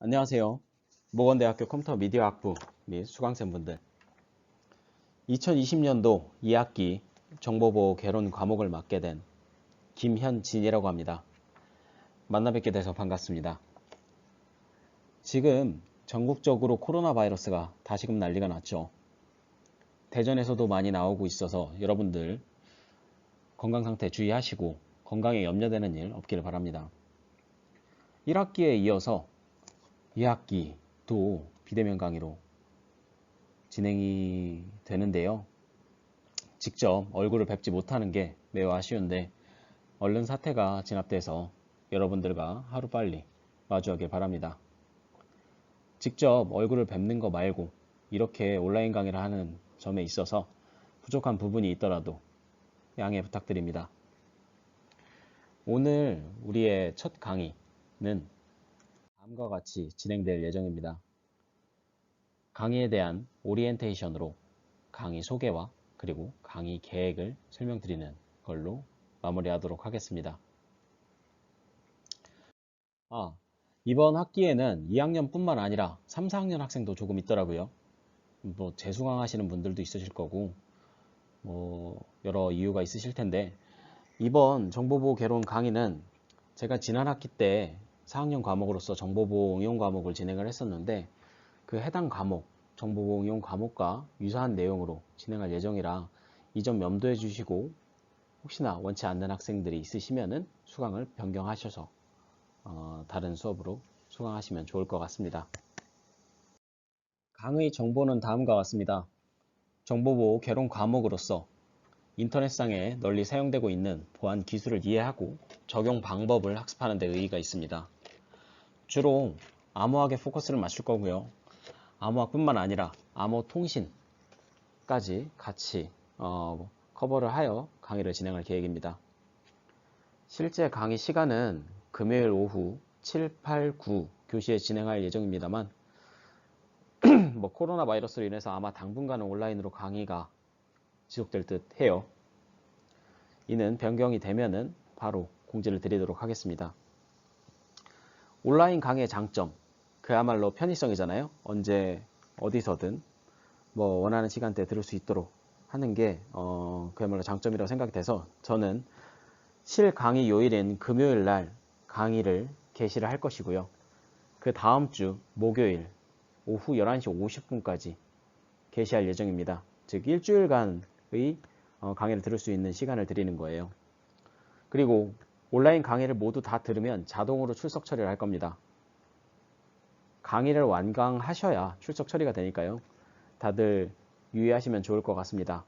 안녕하세요. 모건대학교 컴퓨터 미디어 학부 및 수강생분들. 2020년도 2학기 정보보호 개론 과목을 맡게 된 김현진이라고 합니다. 만나 뵙게 돼서 반갑습니다. 지금 전국적으로 코로나 바이러스가 다시금 난리가 났죠. 대전에서도 많이 나오고 있어서 여러분들 건강 상태 주의하시고 건강에 염려되는 일 없기를 바랍니다. 1학기에 이어서 2학기도 비대면 강의로 진행이 되는데요. 직접 얼굴을 뵙지 못하는 게 매우 아쉬운데 얼른 사태가 진압돼서 여러분들과 하루빨리 마주하길 바랍니다. 직접 얼굴을 뵙는 거 말고 이렇게 온라인 강의를 하는 점에 있어서 부족한 부분이 있더라도 양해 부탁드립니다. 오늘 우리의 첫 강의는 다음과 같이 진행될 예정입니다. 강의에 대한 오리엔테이션으로 강의 소개와 그리고 강의 계획을 설명드리는 걸로 마무리하도록 하겠습니다. 이번 학기에는 2학년뿐만 아니라 3, 4학년 학생도 조금 있더라고요. 뭐 재수강하시는 분들도 있으실 거고 여러 이유가 있으실 텐데 이번 정보보호 개론 강의는 제가 지난 학기 때 4학년 과목으로서 정보보호 응용 과목을 진행을 했었는데 그 해당 과목, 정보보호 응용 과목과 유사한 내용으로 진행할 예정이라 이 점 염두해 주시고 혹시나 원치 않는 학생들이 있으시면은 수강을 변경하셔서 다른 수업으로 수강하시면 좋을 것 같습니다. 강의 정보는 다음과 같습니다. 정보보호 개론 과목으로서 인터넷상에 널리 사용되고 있는 보안 기술을 이해하고 적용 방법을 학습하는 데 의의가 있습니다. 주로 암호학에 포커스를 맞출 거고요. 암호학뿐만 아니라 암호통신까지 같이 커버를 하여 강의를 진행할 계획입니다. 실제 강의 시간은 금요일 오후 7, 8, 9 교시에 진행할 예정입니다만 코로나 바이러스로 인해서 아마 당분간은 온라인으로 강의가 지속될 듯 해요. 이는 변경이 되면은 바로 공지를 드리도록 하겠습니다. 온라인 강의의 장점, 그야말로 편의성이잖아요. 언제 어디서든 원하는 시간대에 들을 수 있도록 하는 게 그야말로 장점이라고 생각이 돼서 저는 실 강의 요일인 금요일 날 강의를 개시를 할 것이고요. 그 다음 주 목요일 오후 11시 50분까지 개시할 예정입니다. 즉 일주일간의 강의를 들을 수 있는 시간을 드리는 거예요. 그리고 온라인 강의를 모두 다 들으면 자동으로 출석 처리를 할 겁니다. 강의를 완강하셔야 출석 처리가 되니까요. 다들 유의하시면 좋을 것 같습니다.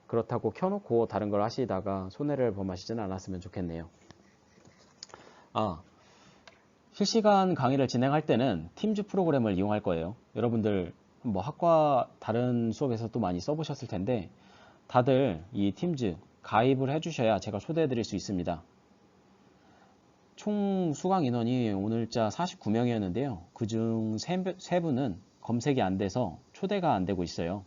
그렇다고 켜놓고 다른 걸 하시다가 손해를 범하시지는 않았으면 좋겠네요. 실시간 강의를 진행할 때는 팀즈 프로그램을 이용할 거예요. 여러분들 학과 다른 수업에서도 많이 써보셨을 텐데 다들 이 팀즈 가입을 해주셔야 제가 초대해 드릴 수 있습니다. 총 수강 인원이 오늘자 49명이었는데요. 그중 3분은 검색이 안 돼서 초대가 안 되고 있어요.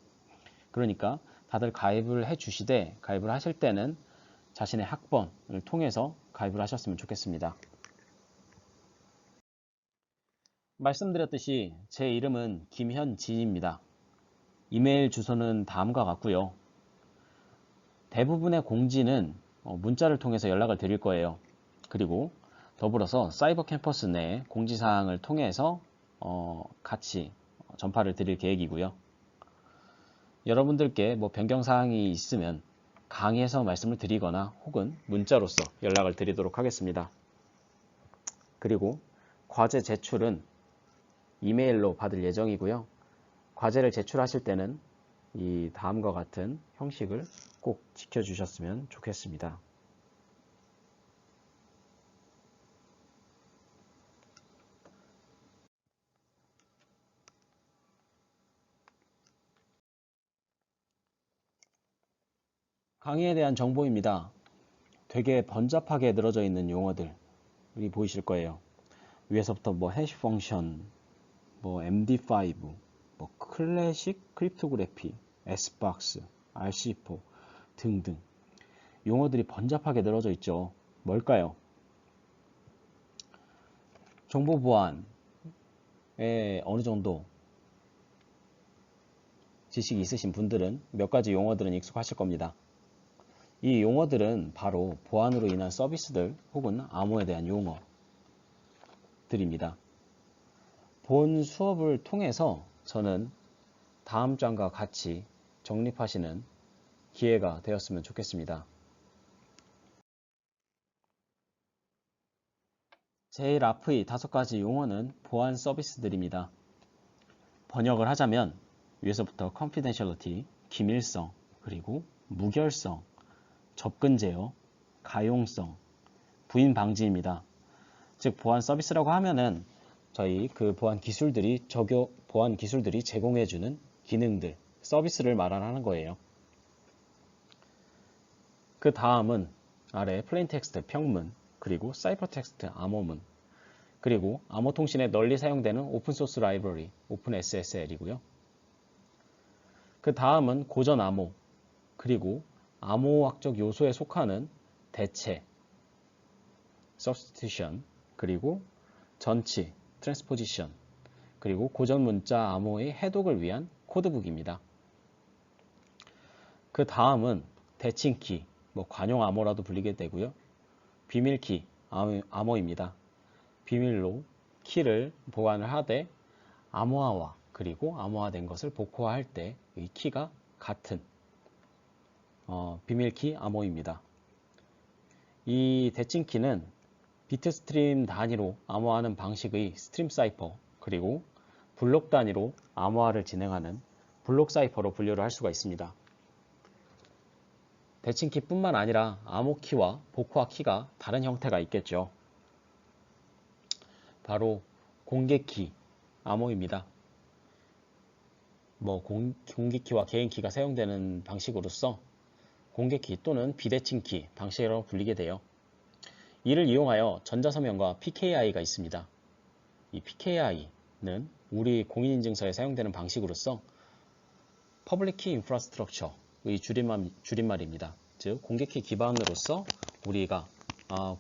그러니까 다들 가입을 해 주시되 가입을 하실 때는 자신의 학번을 통해서 가입을 하셨으면 좋겠습니다. 말씀드렸듯이 제 이름은 김현진입니다. 이메일 주소는 다음과 같고요. 대부분의 공지는 문자를 통해서 연락을 드릴 거예요. 그리고 더불어서 사이버 캠퍼스 내 공지사항을 통해서 같이 전파를 드릴 계획이고요. 여러분들께 변경사항이 있으면 강의에서 말씀을 드리거나 혹은 문자로서 연락을 드리도록 하겠습니다. 그리고 과제 제출은 이메일로 받을 예정이고요. 과제를 제출하실 때는 이 다음과 같은 형식을 꼭 지켜주셨으면 좋겠습니다. 강의에 대한 정보입니다. 되게 번잡하게 늘어져 있는 용어들이 보이실 거예요. 위에서부터 해시 펑션, MD5, 클래식 크립토그래피, S박스, RC4 등등 용어들이 번잡하게 늘어져 있죠. 뭘까요? 정보 보안, 어느 정도 지식이 있으신 분들은 몇 가지 용어들은 익숙하실 겁니다. 이 용어들은 바로 보안으로 인한 서비스들 혹은 암호에 대한 용어들입니다. 본 수업을 통해서 저는 다음 장과 같이 정립하시는 기회가 되었으면 좋겠습니다. 제일 앞의 5가지 용어는 보안 서비스들입니다. 번역을 하자면 위에서부터 confidentiality, 기밀성, 그리고 무결성, 접근 제어, 가용성, 부인 방지입니다. 즉 보안 서비스라고 하면은 저희 그 보안 기술들이 제공해주는 기능들, 서비스를 말하는 거예요. 그 다음은 아래 플레인 텍스트 평문, 그리고 사이퍼 텍스트 암호문, 그리고 암호 통신에 널리 사용되는 오픈소스 라이브러리, 오픈SSL이고요. 그 다음은 고전 암호, 그리고 암호학적 요소에 속하는 대체, substitution, 그리고 전치, transposition, 그리고 고전 문자 암호의 해독을 위한 코드북입니다. 그 다음은 대칭키, 관용 암호라도 불리게 되고요. 비밀키 암호입니다. 비밀로 키를 보관을 하되 암호화와 그리고 암호화된 것을 복호화할 때의 키가 같은 비밀키 암호입니다. 이 대칭키는 비트 스트림 단위로 암호화하는 방식의 스트림 사이퍼, 그리고 블록 단위로 암호화를 진행하는 블록 사이퍼로 분류를 할 수가 있습니다. 대칭키뿐만 아니라 암호키와 복호화 키가 다른 형태가 있겠죠. 바로 공개키 암호입니다. 공개키와 개인키가 사용되는 방식으로서 공개키 또는 비대칭키 방식이라고 불리게 돼요. 이를 이용하여 전자서명과 PKI가 있습니다. 이 PKI는 우리 공인인증서에 사용되는 방식으로서 Public Key Infrastructure의 줄임말입니다. 즉 공개키 기반으로서 우리가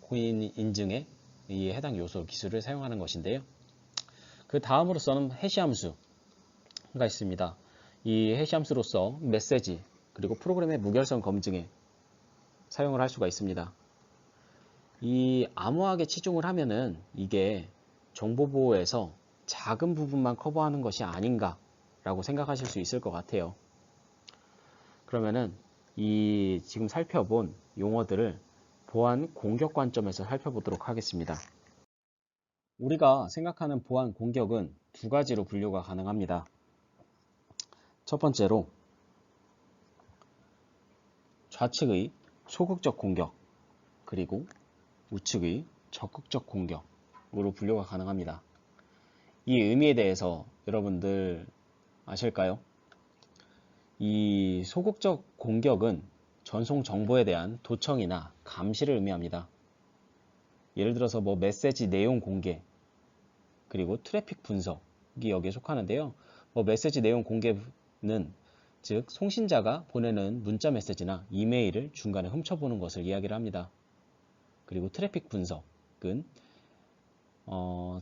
공인인증에 이 해당 요소 기술을 사용하는 것인데요. 그 다음으로서는 해시함수가 있습니다. 이 해시함수로서 메시지 그리고 프로그램의 무결성 검증에 사용을 할 수가 있습니다. 이 암호하게 치중을 하면은 이게 정보보호에서 작은 부분만 커버하는 것이 아닌가 라고 생각하실 수 있을 것 같아요. 그러면은 이 지금 살펴본 용어들을 보안 공격 관점에서 살펴보도록 하겠습니다. 우리가 생각하는 보안 공격은 두 가지로 분류가 가능합니다. 첫 번째로 좌측의 소극적 공격, 그리고 우측의 적극적 공격으로 분류가 가능합니다. 이 의미에 대해서 여러분들 아실까요? 이 소극적 공격은 전송 정보에 대한 도청이나 감시를 의미합니다. 예를 들어서 메시지 내용 공개, 그리고 트래픽 분석이 여기에 속하는데요. 메시지 내용 공개는 즉 송신자가 보내는 문자 메시지나 이메일을 중간에 훔쳐보는 것을 이야기를 합니다. 그리고 트래픽 분석은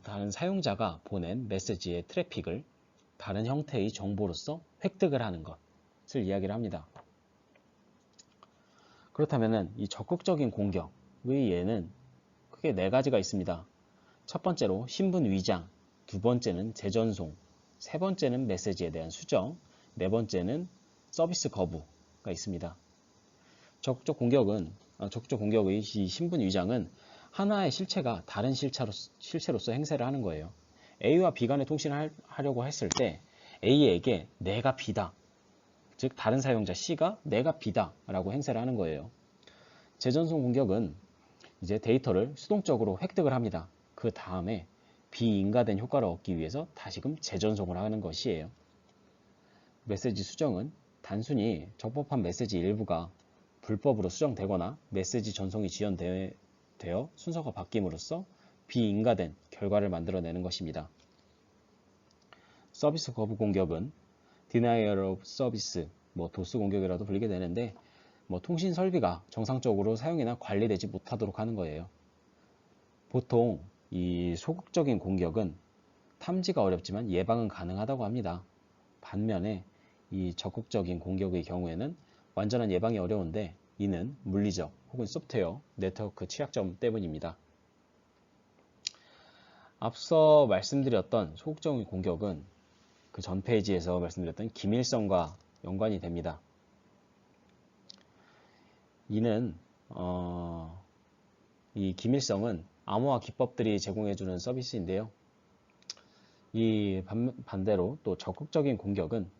다른 사용자가 보낸 메시지의 트래픽을 다른 형태의 정보로서 획득을 하는 것을 이야기를 합니다. 그렇다면 이 적극적인 공격의 예는 크게 4가지가 있습니다. 첫 번째로 신분 위장, 두 번째는 재전송, 세 번째는 메시지에 대한 수정, 네 번째는 서비스 거부가 있습니다. 적극적 공격의 이 신분 위장은 하나의 실체가 다른 실체로서 행세를 하는 거예요. A와 B 간의 통신을 하려고 했을 때 A에게 내가 B다, 즉 다른 사용자 C가 내가 B다 라고 행세를 하는 거예요. 재전송 공격은 이제 데이터를 수동적으로 획득을 합니다. 그 다음에 비인가된 효과를 얻기 위해서 다시금 재전송을 하는 것이에요. 메시지 수정은 단순히 적법한 메시지 일부가 불법으로 수정되거나 메시지 전송이 지연되어 순서가 바뀜으로써 비인가된 결과를 만들어내는 것입니다. 서비스 거부 공격은 Denial of Service, 도스 공격이라도 불리게 되는데 통신 설비가 정상적으로 사용이나 관리되지 못하도록 하는 거예요. 보통 이 소극적인 공격은 탐지가 어렵지만 예방은 가능하다고 합니다. 반면에 이 적극적인 공격의 경우에는 완전한 예방이 어려운데 이는 물리적 혹은 소프트웨어, 네트워크 취약점 때문입니다. 앞서 말씀드렸던 소극적인 공격은 그 전 페이지에서 말씀드렸던 기밀성과 연관이 됩니다. 이는 이 기밀성은 암호화 기법들이 제공해주는 서비스인데요. 이 반대로 또 적극적인 공격은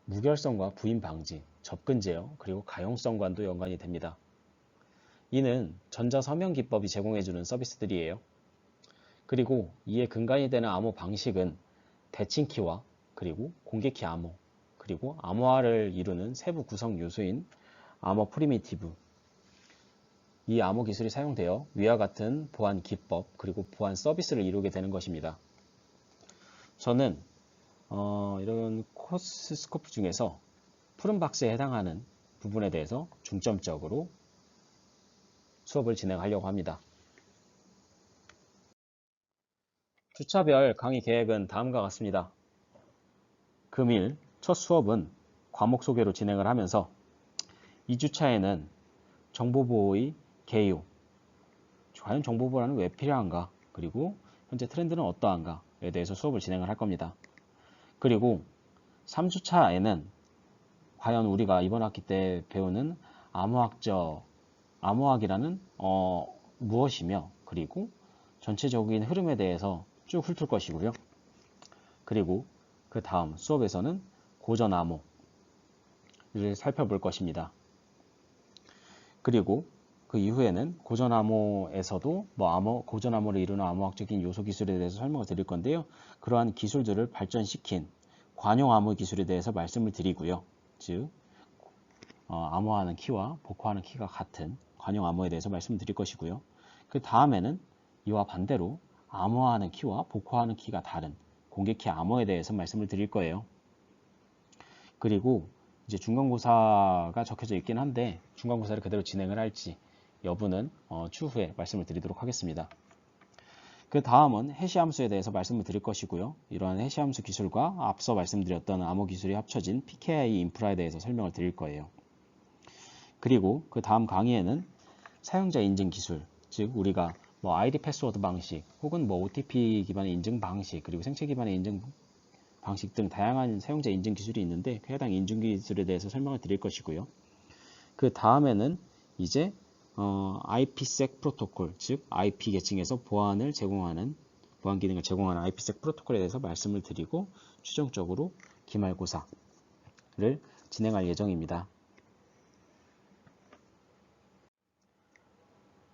무결성과 부인 방지, 접근 제어, 그리고 가용성과도 연관이 됩니다. 이는 전자서명 기법이 제공해주는 서비스들이에요. 그리고 이에 근간이 되는 암호 방식은 대칭키와 그리고 공개키 암호, 그리고 암호화를 이루는 세부 구성 요소인 암호 프리미티브, 이 암호 기술이 사용되어 위와 같은 보안 기법 그리고 보안 서비스를 이루게 되는 것입니다. 저는 이런 코스 스코프 중에서 푸른 박스에 해당하는 부분에 대해서 중점적으로 수업을 진행하려고 합니다. 주차별 강의 계획은 다음과 같습니다. 금일 첫 수업은 과목 소개로 진행을 하면서 2주차에는 정보보호의 개요, 과연 정보보호라는 왜 필요한가, 그리고 현재 트렌드는 어떠한가에 대해서 수업을 진행을 할 겁니다. 그리고 3주차에는 과연 우리가 이번 학기 때 배우는 암호학이라는 무엇이며, 그리고 전체적인 흐름에 대해서 쭉 훑을 것이고요. 그리고 그 다음 수업에서는 고전 암호를 살펴볼 것입니다. 그리고 그 이후에는 고전 암호에서도 고전 암호를 이루는 암호학적인 요소 기술에 대해서 설명을 드릴 건데요. 그러한 기술들을 발전시킨 관용 암호 기술에 대해서 말씀을 드리고요. 즉 암호하는 키와 복호하는 키가 같은 관용 암호에 대해서 말씀드릴 것이고요. 그 다음에는 이와 반대로 암호하는 키와 복호하는 키가 다른 공개키 암호에 대해서 말씀을 드릴 거예요. 그리고 이제 중간고사가 적혀져 있긴 한데 중간고사를 그대로 진행을 할지 여부는 추후에 말씀을 드리도록 하겠습니다. 그 다음은 해시함수에 대해서 말씀을 드릴 것이고요. 이러한 해시함수 기술과 앞서 말씀드렸던 암호 기술이 합쳐진 PKI 인프라에 대해서 설명을 드릴 거예요. 그리고 그 다음 강의에는 사용자 인증 기술, 즉 우리가 ID 패스워드 방식 혹은 OTP 기반의 인증 방식, 그리고 생체 기반의 인증 방식 등 다양한 사용자 인증 기술이 있는데 그 해당 인증 기술에 대해서 설명을 드릴 것이고요. 그 다음에는 이제 IPsec 프로토콜, 즉 IP 계층에서 보안 기능을 제공하는 IPsec 프로토콜에 대해서 말씀을 드리고 최종적으로 기말고사를 진행할 예정입니다.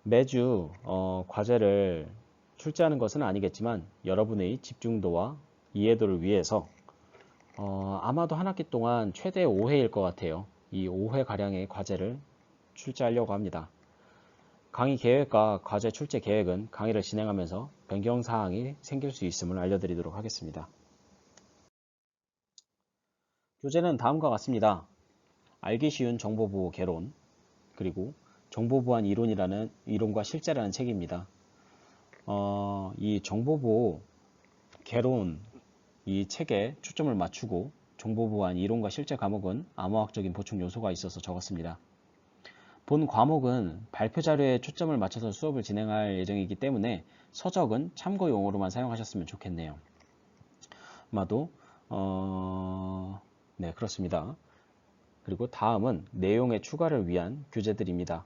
매주 과제를 출제하는 것은 아니겠지만 여러분의 집중도와 이해도를 위해서 아마도 한 학기 동안 최대 5회일 것 같아요. 이 5회가량의 과제를 출제하려고 합니다. 강의 계획과 과제 출제 계획은 강의를 진행하면서 변경사항이 생길 수 있음을 알려드리도록 하겠습니다. 교재는 다음과 같습니다. 알기 쉬운 정보보호 개론, 그리고 정보보안 이론이라는 이론과 실제라는 책입니다. 이 정보보호 개론 이 책에 초점을 맞추고 정보보안 이론과 실제 과목은 암호학적인 보충 요소가 있어서 적었습니다. 본 과목은 발표 자료에 초점을 맞춰서 수업을 진행할 예정이기 때문에 서적은 참고용으로만 사용하셨으면 좋겠네요. 아마도 네, 그렇습니다. 그리고 다음은 내용의 추가를 위한 교재들입니다.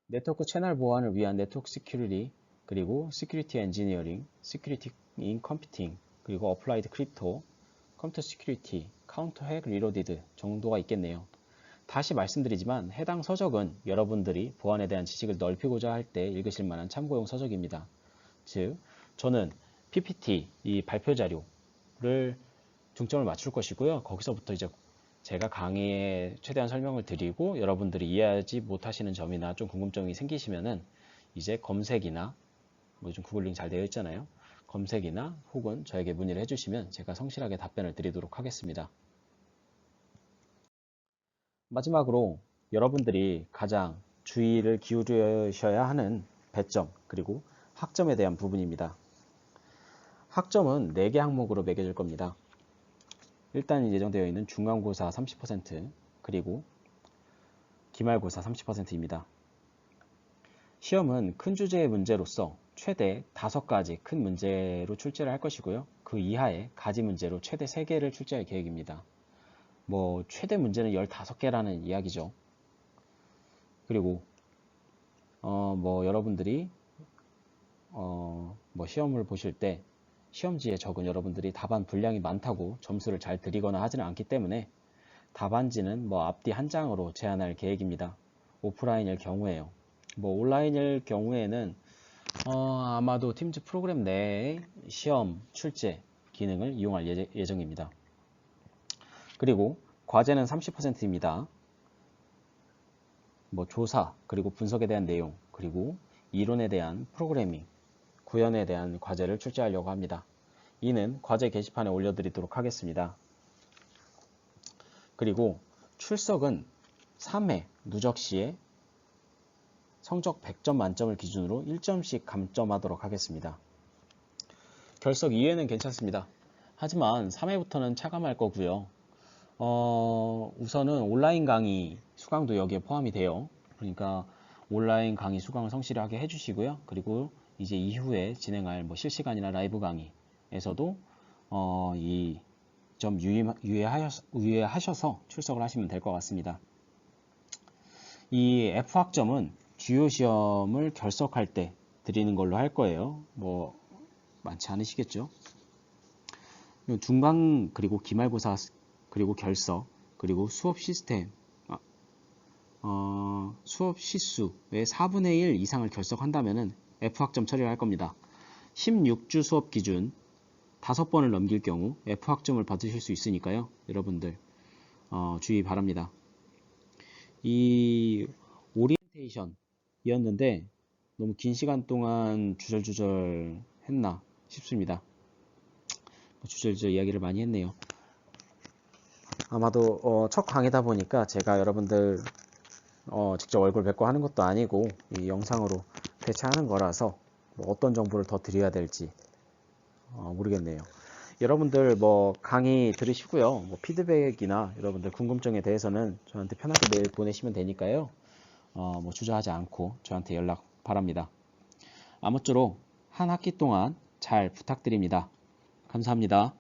네트워크 채널 보안을 위한 네트워크 시큐리티, 그리고 시큐리티 엔지니어링, 시큐리티 인 컴퓨팅, 그리고 어플라이드 크립토, 컴퓨터 시큐리티, 카운터 핵 리로디드 정도가 있겠네요. 다시 말씀드리지만 해당 서적은 여러분들이 보안에 대한 지식을 넓히고자 할 때 읽으실 만한 참고용 서적입니다. 즉, 저는 PPT, 이 발표 자료를 중점을 맞출 것이고요. 거기서부터 이제 제가 강의에 최대한 설명을 드리고 여러분들이 이해하지 못하시는 점이나 좀 궁금점이 생기시면은 이제 검색이나 요즘 구글 링크 잘 되어 있잖아요. 검색이나 혹은 저에게 문의를 해주시면 제가 성실하게 답변을 드리도록 하겠습니다. 마지막으로 여러분들이 가장 주의를 기울이셔야 하는 배점 그리고 학점에 대한 부분입니다. 학점은 4개 항목으로 매겨질 겁니다. 일단 예정되어 있는 중간고사 30%, 그리고 기말고사 30%입니다. 시험은 큰 주제의 문제로서 최대 5가지 큰 문제로 출제를 할 것이고요. 그 이하의 가지 문제로 최대 3개를 출제할 계획입니다. 뭐 최대 문제는 15개라는 이야기죠. 그리고 뭐 여러분들이 뭐 시험을 보실 때 시험지에 적은 여러분들이 답안 분량이 많다고 점수를 잘 드리거나 하지는 않기 때문에 답안지는 뭐 앞뒤 한 장으로 제한할 계획입니다. 오프라인일 경우에요. 뭐 온라인일 경우에는 아마도 팀즈 프로그램 내에 시험 출제 기능을 이용할 예정입니다. 그리고 과제는 30%입니다. 뭐 조사, 그리고 분석에 대한 내용, 그리고 이론에 대한 프로그래밍, 구현에 대한 과제를 출제하려고 합니다. 이는 과제 게시판에 올려드리도록 하겠습니다. 그리고 출석은 3회 누적 시에 성적 100점 만점을 기준으로 1점씩 감점하도록 하겠습니다. 결석 2회는 괜찮습니다. 하지만 3회부터는 차감할 거고요. 우선은 온라인 강의 수강도 여기에 포함이 돼요. 그러니까 온라인 강의 수강을 성실하게 해주시고요. 그리고 이제 이후에 진행할 뭐 실시간이나 라이브 강의에서도 이 점 유의하셔서 출석을 하시면 될 것 같습니다. 이 F학점은 주요 시험을 결석할 때 드리는 걸로 할 거예요. 뭐 많지 않으시겠죠? 중간 그리고 기말고사 그리고 결석 그리고 수업 시스템 수업 시수의 4분의 1 이상을 결석한다면은 F학점 처리를 할 겁니다. 16주 수업 기준 5번을 넘길 경우 F학점을 받으실 수 있으니까요. 여러분들 주의 바랍니다. 이 오리엔테이션이었는데 너무 긴 시간 동안 주절주절 했나 싶습니다. 주절주절 이야기를 많이 했네요. 아마도 첫 강의다 보니까 제가 여러분들 직접 얼굴 뵙고 하는 것도 아니고 이 영상으로 대체하는 거라서 뭐 어떤 정보를 더 드려야 될지 모르겠네요. 여러분들 뭐 강의 들으시고요. 뭐 피드백이나 여러분들 궁금증에 대해서는 저한테 편하게 메일 보내시면 되니까요. 뭐 주저하지 않고 저한테 연락 바랍니다. 아무쪼록 한 학기 동안 잘 부탁드립니다. 감사합니다.